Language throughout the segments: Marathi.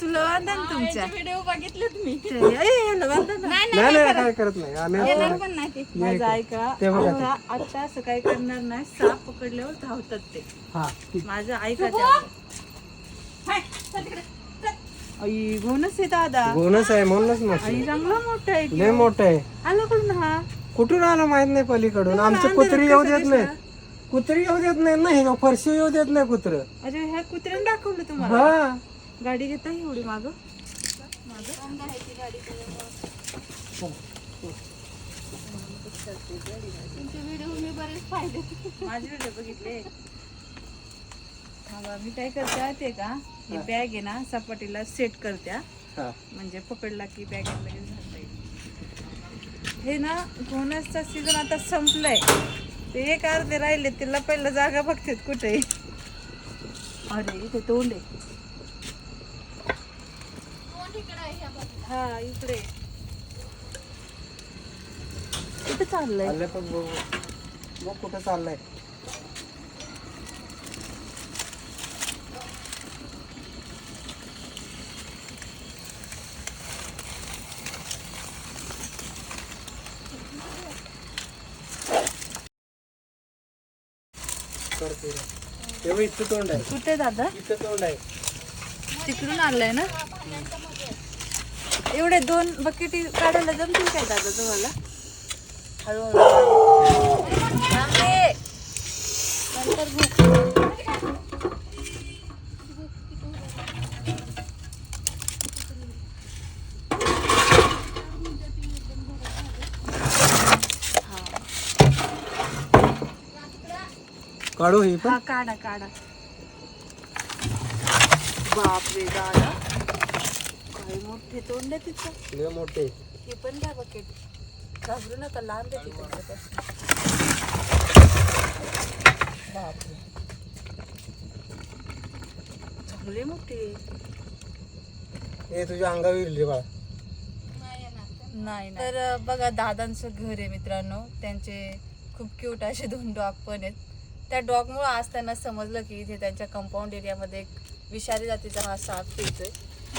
तुला बांधा ना तुमच्या व्हिडिओ बघितलेत मी. नाही काय करत नाही आम्ही माझा ऐका आता असं काय करणार नाही. साप पकडल्यावर धावतात ते. माझं ऐका आई घोणच आहे दादा. घोणच आहे म्हणूनच मग आणि चांगला मोठा आहे. लय मोठा आहे. आला कुठून हा? कुठून आला माहित नाही पलीकडून. आमचं कुत्री येऊ देत नाही. कुत्री येऊ देत नाही ना. हे फरशी येऊ देत नाही कुत्र. अरे ह्या कुत्र्याने दाखवलं तुम्हाला? हा गाडी घेता एवढी माग व्हिडिओ मी बरेच पाहिले. माझे व्हिडिओ बघितले. मी काय करते ते का ही बॅग आहे ना सपाटीला सेट करत्या. म्हणजे पकडला की बॅग लगेच घालता येईल. हे ना घोणसचा सीझन आता संपलाय. ते एक अर्धे राहिले. तिला पहिलं जागा बघतात कुठे. अरे इथे तोंड आहे. हा इकडे कुठे चाललंय? मग कुठं चाललंय? इथं तोंड आहे. कुठे दादा? इथं तोंड आहे. तिकडून आलंय ना. एवढे 2 बकेटी काढायला जमतील काय दादा तुम्हाला? हळूहळू नंतर काढू ही पण. काढा काढा. बापरे दादा काय मोठे तोंड आहे तिचं. लय मोठे. हे पण घ्या बकेट. घाबरू नका लांब आहे तिच्यापासून. बापरे चांगले मोठे. हे तुझ्या अंगावर येईल बाळा. नाही तर बघा दादांचं घर आहे मित्रांनो. त्यांचे खूप क्यूट असे 2 डॉग पण आहेत. त्या डॉगमुळे आज त्यांना समजलं की इथे त्यांच्या कंपाऊंड एरियामध्ये एक विषारी जातीचा हा साप फिरतोय.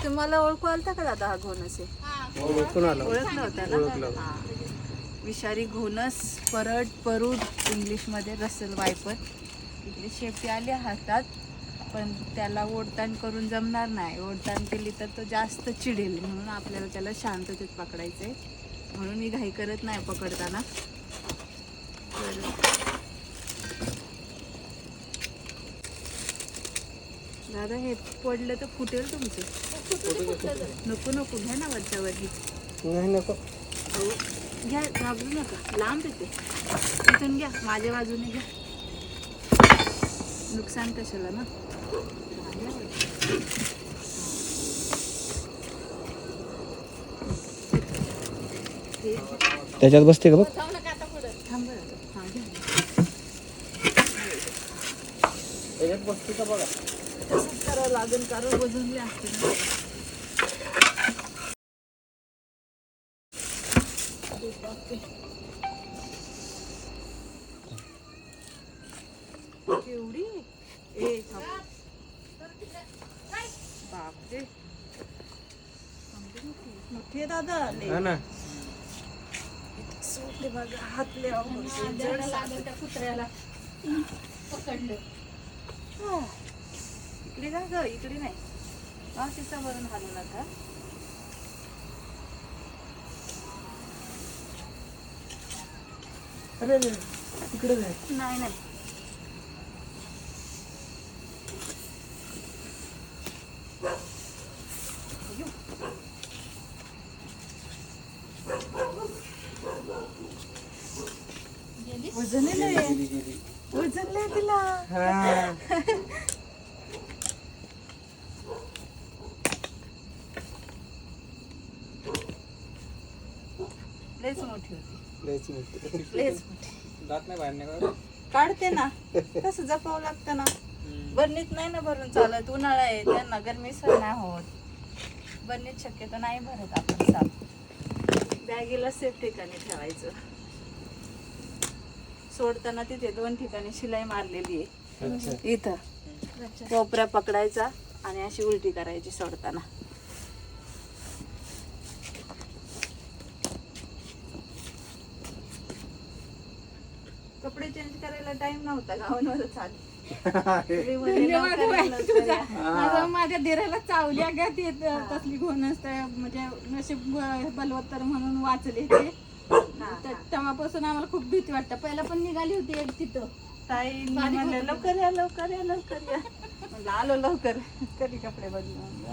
तुम्हाला ओळखू आलता का दादा हा घोणस आहे? ओळखलं होतं ना. विषारी घोणस परड परूड इंग्लिशमध्ये रसल वायपर. इकडे शेपटी आली हातात पण त्याला ओढताण करून जमणार नाही. ओढताण केली तर तो जास्त चिडेल. म्हणून आपल्याला त्याला शांततेत पकडायचंय. म्हणून मी घाई करत नाही पकडताना. दादा हे पडलं तर फुटेल तुमचं. नको नको घ्या ना वरच्यावरही. नाही नको घ्या घाबरू नका. लांब येते तिथून घ्या. माझ्या बाजूने घ्या. नुकसान कशाला ना. त्याच्यात बसते का बघ. थांब बरं. हां घ्या. त्याच्यात बसते का बघा. तसंच करावं लागेल कारण वजनले असते ना. केवढी बापरे मोठी आहे दादा. ना सोडले माझा हातले त्या कुत्र्याला पकडलं. इकडे जा ग. इकडे नाही. तिचा वरून हालू नका. अरे तिकडे नाही नाही. वजनले तिला. लयच मोठी होती. लयच मोठी. दात नाही बाहेर नाही काढते ना. तसं जपावं लागतं ना. बरणीत नाही ना भरून चालत. उन्हाळा आहे त्यांना गरमी सहन नाही होत. बरणीत शक्यतो नाही भरत आपण साप. बॅगेला सेफ ठिकाणी ठेवायचं. सोडताना तिथे 2 ठिकाणी शिलाई मारलेली आहे. इथं कोपऱ्या पकडायचा आणि अशी उलटी करायची सोडताना. कपडे चेंज करायला टाइम नव्हता गावांवरच आले. धन्यवाद बाई तुझा. आता माझ्या दिराला चावल्या का ते तसली कोण असतं म्हणजे नशीब बलवत्तर म्हणून वाचले ते. तेव्हापासून आम्हाला खूप भीती वाटतं. पहिला पण निघाली होती एक तिथं ताई म्हणलं लवकर या लवकर या लवकर या. म्हणलं आलो लवकर कधी कपडे बदलून.